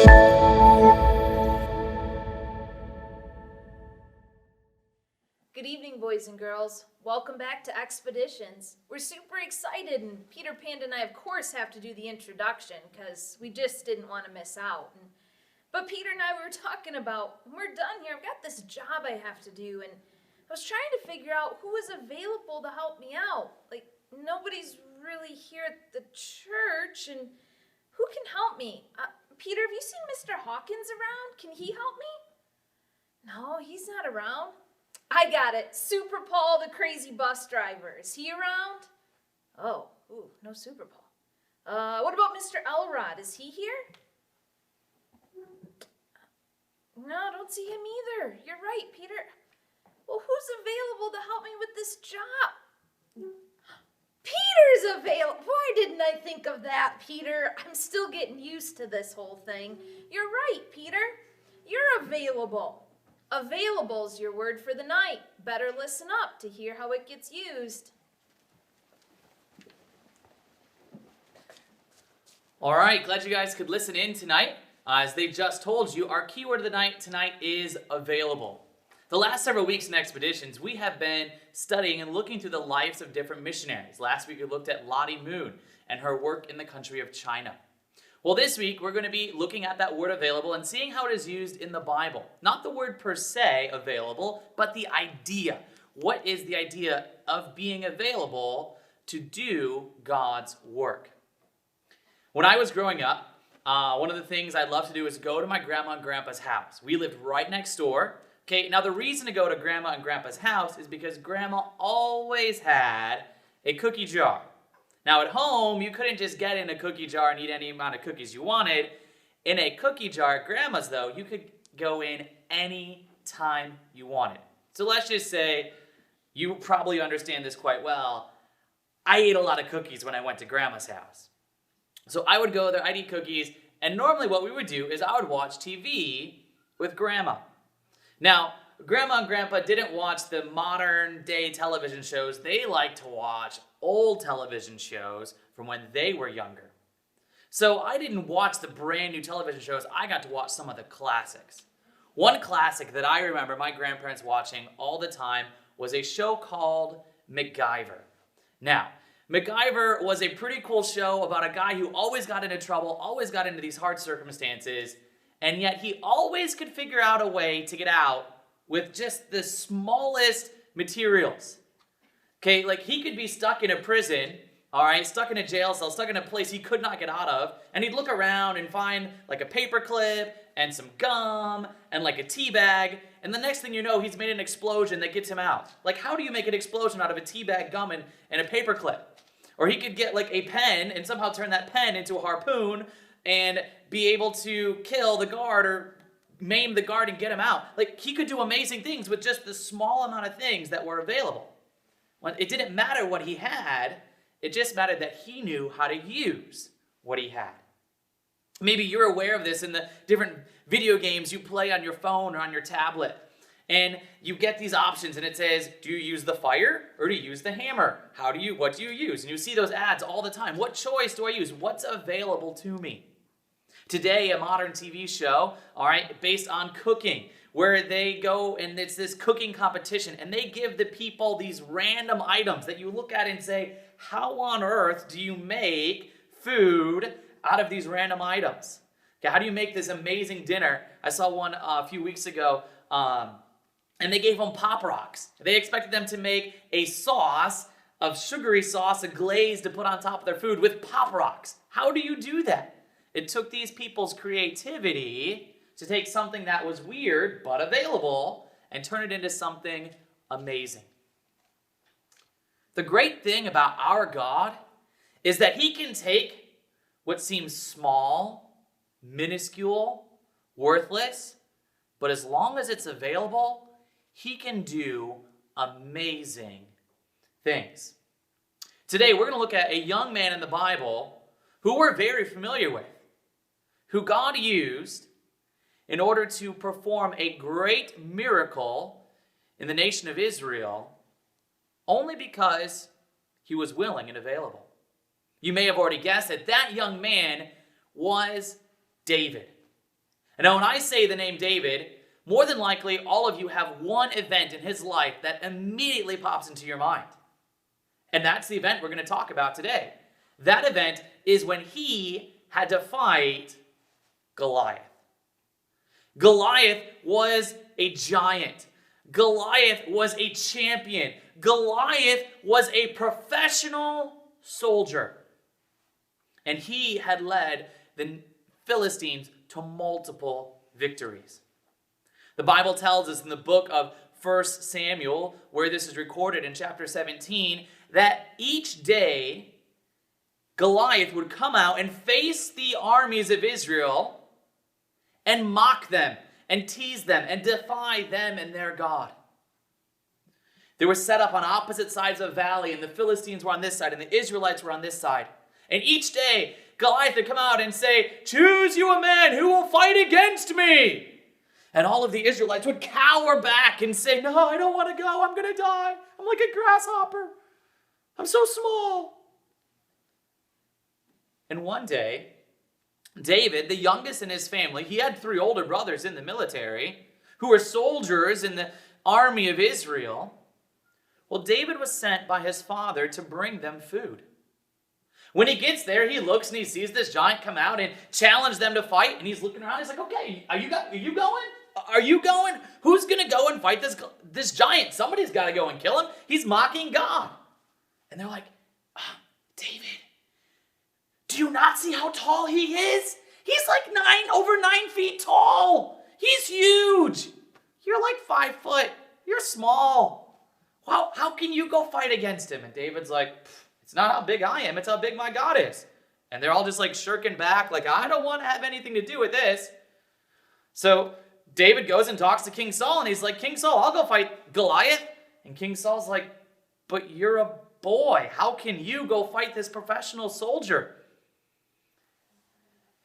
Good evening, boys and girls. Welcome back to Expeditions. We're super excited, and Peter Pan and I, of course, have to do the introduction because we just didn't want to miss out. But Peter and I were talking about, when we're done here, I've got this job I have to do, and I was trying to figure out who is available to help me out. Like, nobody's really here at the church, and who can help me? Peter, have you seen Mr. Hawkins around? Can he help me? No, he's not around. I got it. Super Paul, the crazy bus driver. Is he around? Oh, no Super Paul. What about Mr. Elrod? Is he here? No, don't see him either. You're right, Peter. Well, who's available to help me with this job? Peter's available. Why didn't I think of that, Peter? I'm still getting used to this whole thing. You're right, Peter. You're available. Available's your word for the night. Better listen up to hear how it gets used. All right, glad you guys could listen in tonight. As they just told you, our keyword of the night tonight is available. The last several weeks in Expeditions, we have been studying and looking through the lives of different missionaries. Last week we looked at Lottie Moon and her work in the country of China. Well, this week we're going to be looking at that word available and seeing how it is used in the Bible. Not the word per se, available, but the idea. What is the idea of being available to do God's work? When I was growing up, one of the things I loved to do was go to my grandma and grandpa's house. We lived right next door. Okay, now the reason to go to grandma and grandpa's house is because grandma always had a cookie jar. Now at home, you couldn't just get in a cookie jar and eat any amount of cookies you wanted. In a cookie jar at grandma's though, you could go in any time you wanted. So let's just say, you probably understand this quite well, I ate a lot of cookies when I went to grandma's house. So I would go there, I'd eat cookies, and normally what we would do is I would watch TV with grandma. Now, grandma and grandpa didn't watch the modern day television shows. They liked to watch old television shows from when they were younger. So I didn't watch the brand new television shows. I got to watch some of the classics. One classic that I remember my grandparents watching all the time was a show called MacGyver. Now, MacGyver was a pretty cool show about a guy who always got into trouble, always got into these hard circumstances, and yet he always could figure out a way to get out with just the smallest materials. Okay, like he could be stuck in a prison, all right, stuck in a jail cell, stuck in a place he could not get out of, and he'd look around and find like a paper clip and some gum and like a tea bag, and the next thing you know, he's made an explosion that gets him out. Like, how do you make an explosion out of a tea bag, gum, and a paper clip? Or he could get like a pen and somehow turn that pen into a harpoon and be able to kill the guard or maim the guard and get him out. Like, he could do amazing things with just the small amount of things that were available. It didn't matter what he had, it just mattered that he knew how to use what he had. Maybe you're aware of this in the different video games you play on your phone or on your tablet. And you get these options and it says, do you use the fire or do you use the hammer? What do you use? And you see those ads all the time. What choice do I use? What's available to me? Today, a modern TV show, all right, based on cooking, where they go and it's this cooking competition and they give the people these random items that you look at and say, how on earth do you make food out of these random items? Okay, how do you make this amazing dinner? I saw one a few weeks ago, and they gave them Pop Rocks. They expected them to make a sauce, of sugary sauce, a glaze to put on top of their food with Pop Rocks. How do you do that? It took these people's creativity to take something that was weird but available and turn it into something amazing. The great thing about our God is that he can take what seems small, minuscule, worthless, but as long as it's available, he can do amazing things. Today, we're going to look at a young man in the Bible who we're very familiar with, who God used in order to perform a great miracle in the nation of Israel only because he was willing and available. You may have already guessed that that young man was David. And now when I say the name David, more than likely all of you have one event in his life that immediately pops into your mind. And that's the event we're going to talk about today. That event is when he had to fight Goliath. Goliath was a giant. Goliath was a champion. Goliath was a professional soldier. And he had led the Philistines to multiple victories. The Bible tells us in the book of 1 Samuel, where this is recorded in chapter 17, that each day Goliath would come out and face the armies of Israel and mock them and tease them and defy them and their God. They were set up on opposite sides of a valley, and the Philistines were on this side and the Israelites were on this side. And each day Goliath would come out and say, "Choose you a man who will fight against me." And all of the Israelites would cower back and say, "No, I don't want to go. I'm going to die. I'm like a grasshopper. I'm so small." And one day, David, the youngest in his family, he had 3 older brothers in the military who were soldiers in the army of Israel. Well, David was sent by his father to bring them food. When he gets there, he looks and he sees this giant come out and challenge them to fight. And he's looking around. He's like, "Okay, are you going? Are you going? Who's going to go and fight this giant? Somebody's got to go and kill him. He's mocking God." And they're like, "David, do you not see how tall he is? He's like over 9 feet tall. He's huge. You're like 5 foot. You're small. How can you go fight against him?" And David's like, "It's not how big I am. It's how big my God is." And they're all just like shirking back, like, "I don't want to have anything to do with this." So David goes and talks to King Saul, and he's like, "King Saul, I'll go fight Goliath." And King Saul's like, "But you're a boy. How can you go fight this professional soldier?"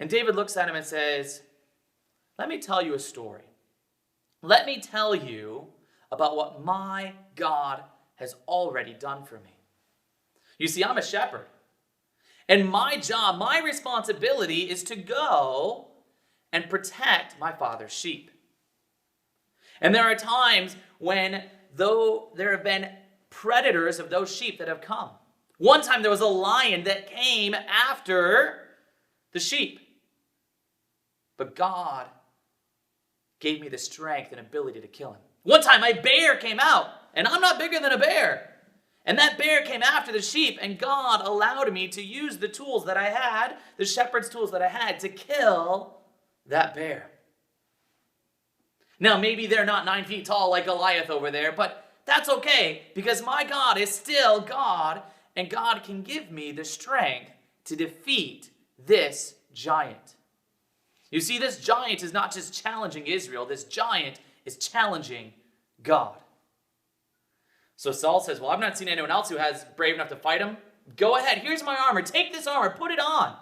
And David looks at him and says, "Let me tell you a story. Let me tell you about what my God has already done for me. You see, I'm a shepherd. And my job, my responsibility is to go and protect my father's sheep. And there are times when, though there have been predators of those sheep that have come. One time there was a lion that came after the sheep. But God gave me the strength and ability to kill him. One time a bear came out, and I'm not bigger than a bear. And that bear came after the sheep, and God allowed me to use the tools that I had, the shepherd's tools that I had, to kill that bear. Now, maybe they're not 9 feet tall like Goliath over there, but that's okay, because my God is still God, and God can give me the strength to defeat this giant. You see, this giant is not just challenging Israel. This giant is challenging God. So Saul says, "Well, I've not seen anyone else who has brave enough to fight him. Go ahead. Here's my armor. Take this armor. Put it on."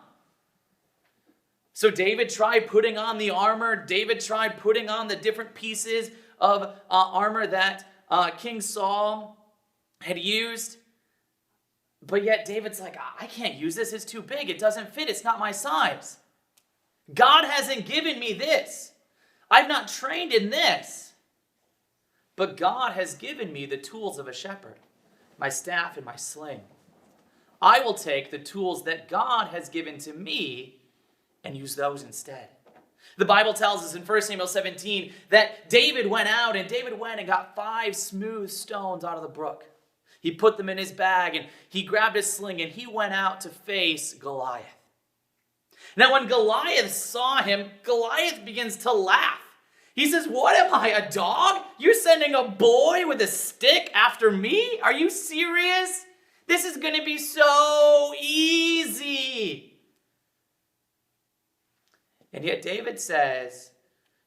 So David tried putting on the armor. David tried putting on the different pieces of armor that King Saul had used. But yet David's like, "I can't use this. It's too big. It doesn't fit. It's not my size. God hasn't given me this. I've not trained in this. But God has given me the tools of a shepherd, my staff and my sling. I will take the tools that God has given to me and use those instead." The Bible tells us in 1 Samuel 17 that David went out and got 5 smooth stones out of the brook. He put them in his bag and he grabbed his sling and he went out to face Goliath. Now, when Goliath saw him, Goliath begins to laugh. He says, "What am I, a dog? You're sending a boy with a stick after me? Are you serious? This is going to be so easy." And yet David says,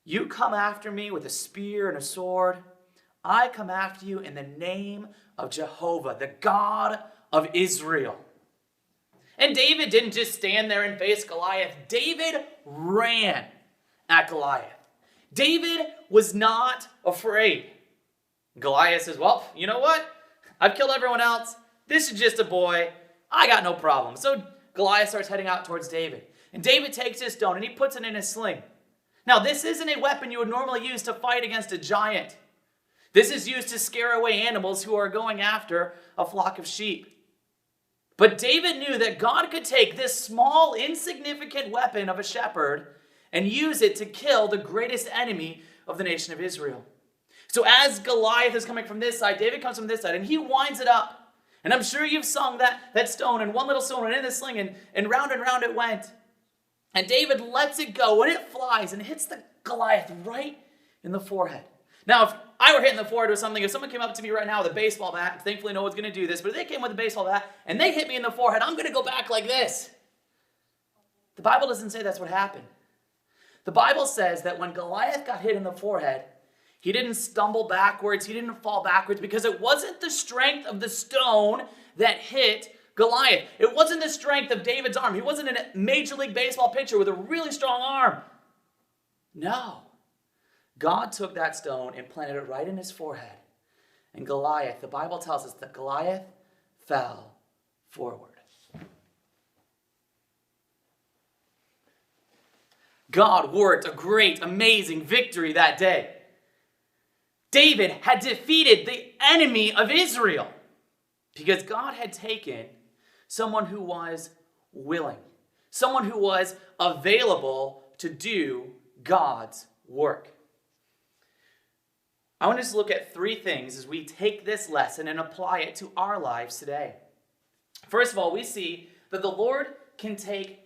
"You come after me with a spear and a sword. I come after you in the name of Jehovah, the God of Israel." And David didn't just stand there and face Goliath. David ran at Goliath. David was not afraid. Goliath says, "Well, you know what? I've killed everyone else. This is just a boy. I got no problem." So Goliath starts heading out towards David. And David takes his stone and he puts it in his sling. Now, this isn't a weapon you would normally use to fight against a giant. This is used to scare away animals who are going after a flock of sheep. But David knew that God could take this small, insignificant weapon of a shepherd and use it to kill the greatest enemy of the nation of Israel. So as Goliath is coming from this side, David comes from this side, and he winds it up. And I'm sure you've sung that stone, and one little stone went in the sling, and round it went. And David lets it go, and it flies, and hits the Goliath right in the forehead. Now, if I were hitting the forehead with something, if someone came up to me right now with a baseball bat, thankfully no one's going to do this, but if they came with a baseball bat, and they hit me in the forehead, I'm going to go back like this. The Bible doesn't say that's what happened. The Bible says that when Goliath got hit in the forehead, he didn't stumble backwards, he didn't fall backwards, because it wasn't the strength of the stone that hit Goliath. It wasn't the strength of David's arm. He wasn't a Major League Baseball pitcher with a really strong arm. No. God took that stone and planted it right in his forehead. And Goliath, the Bible tells us that Goliath fell forward. God worked a great, amazing victory that day. David had defeated the enemy of Israel because God had taken someone who was willing, someone who was available to do God's work. I want us to look at three things as we take this lesson and apply it to our lives today. First of all, we see that the Lord can take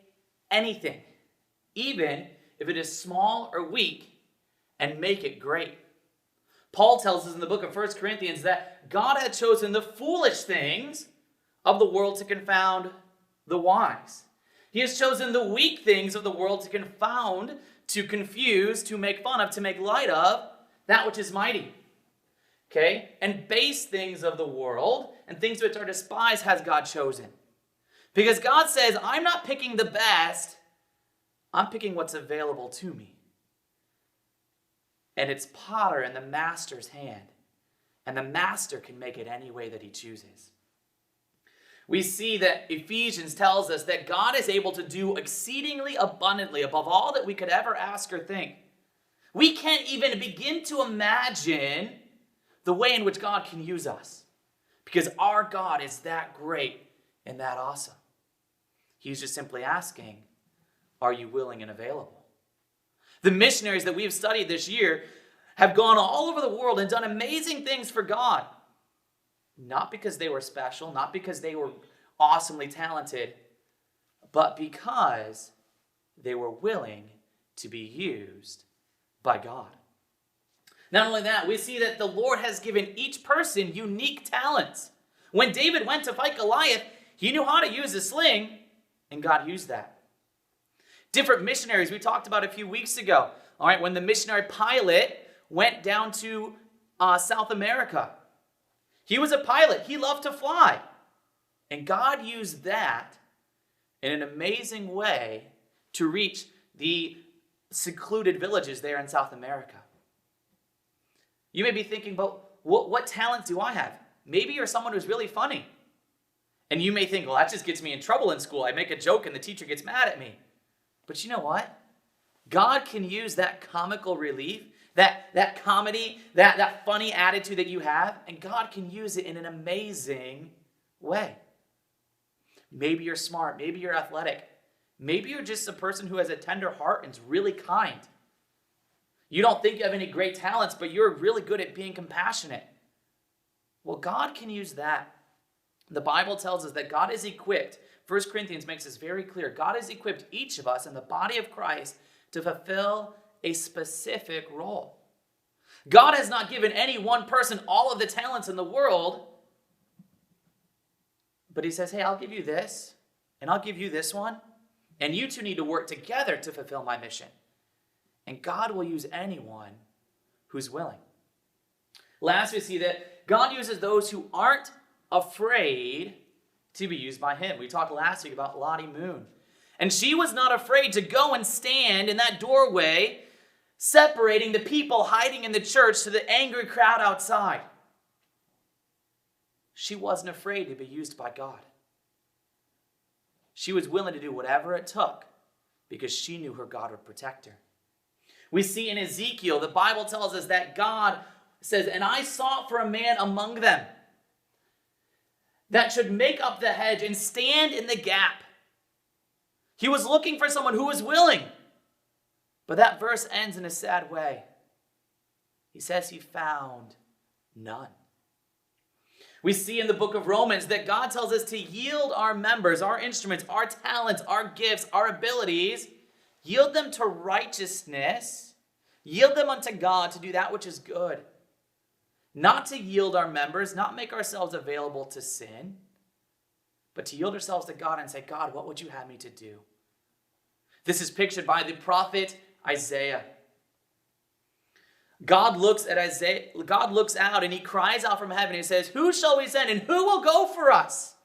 anything, even if it is small or weak, and make it great. Paul tells us in the book of 1 Corinthians that God had chosen the foolish things of the world to confound the wise. He has chosen the weak things of the world to confound, to confuse, to make fun of, to make light of that which is mighty. Okay? And base things of the world and things which are despised has God chosen. Because God says, I'm not picking the best, I'm picking what's available to me. And it's potter in the master's hand. And the master can make it any way that he chooses. We see that Ephesians tells us that God is able to do exceedingly abundantly above all that we could ever ask or think. We can't even begin to imagine the way in which God can use us. Because our God is that great and that awesome. He's just simply asking, are you willing and available? The missionaries that we've studied this year have gone all over the world and done amazing things for God. Not because they were special, not because they were awesomely talented, but because they were willing to be used by God. Not only that, we see that the Lord has given each person unique talents. When David went to fight Goliath, he knew how to use a sling, and God used that. Different missionaries we talked about a few weeks ago. All right, when the missionary pilot went down to South America, he was a pilot. He loved to fly. And God used that in an amazing way to reach the secluded villages there in South America. You may be thinking, but what talent do I have? Maybe you're someone who's really funny. And you may think, well, that just gets me in trouble in school. I make a joke and the teacher gets mad at me. But you know what? God can use that comical relief, that comedy, that funny attitude that you have, and God can use it in an amazing way. Maybe you're smart. Maybe you're athletic. Maybe you're just a person who has a tender heart and is really kind. You don't think you have any great talents, but you're really good at being compassionate. Well, God can use that. The Bible tells us that God is equipped. 1 Corinthians makes this very clear. God has equipped each of us in the body of Christ to fulfill a specific role. God has not given any one person all of the talents in the world, but he says, hey, I'll give you this, and I'll give you this one, and you two need to work together to fulfill my mission. And God will use anyone who's willing. Last, we see that God uses those who aren't afraid to be used by him. We talked last week about Lottie Moon. And she was not afraid to go and stand in that doorway, separating the people hiding in the church to the angry crowd outside. She wasn't afraid to be used by God. She was willing to do whatever it took because she knew her God would protect her. We see in Ezekiel, the Bible tells us that God says, "And I sought for a man among them that should make up the hedge and stand in the gap." He was looking for someone who was willing. But that verse ends in a sad way. He says he found none. We see in the book of Romans that God tells us to yield our members, our instruments, our talents, our gifts, our abilities, yield them to righteousness, yield them unto God to do that which is good. Not to yield our members, not make ourselves available to sin, but to yield ourselves to God and say, "God, what would you have me to do?" This is pictured by the prophet Isaiah. God looks out and he cries out from heaven. He says, "Who shall we send and who will go for us?"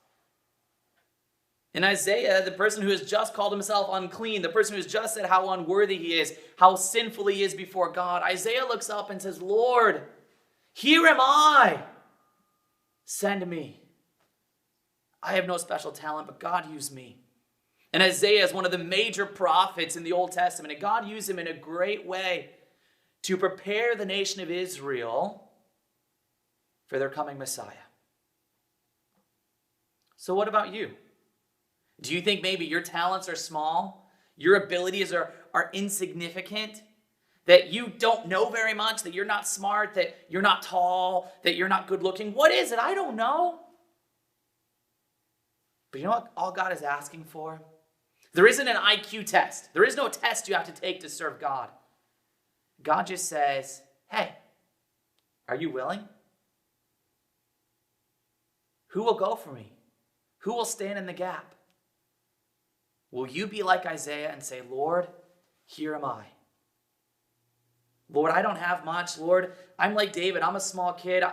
And Isaiah, the person who has just called himself unclean, the person who has just said how unworthy he is, how sinful he is before God, Isaiah looks up and says, "Lord, here am I. Send me. I have no special talent, but God use me." And Isaiah is one of the major prophets in the Old Testament, and God used him in a great way to prepare the nation of Israel for their coming Messiah. So what about you? Do you think maybe your talents are small? Your abilities are insignificant? That you don't know very much? That you're not smart? That you're not tall? That you're not good looking? What is it? I don't know. But you know what all God is asking for? There isn't an IQ test. There is no test you have to take to serve God. God just says, "Hey, are you willing? Who will go for me? Who will stand in the gap? Will you be like Isaiah and say, 'Lord, here am I. Lord, I don't have much. Lord, I'm like David. I'm a small kid.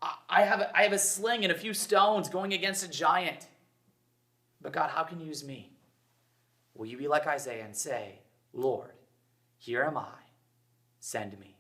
I have a sling and a few stones going against a giant. But God, how can you use me?' Will you be like Isaiah and say, 'Lord, here am I. Send me.'"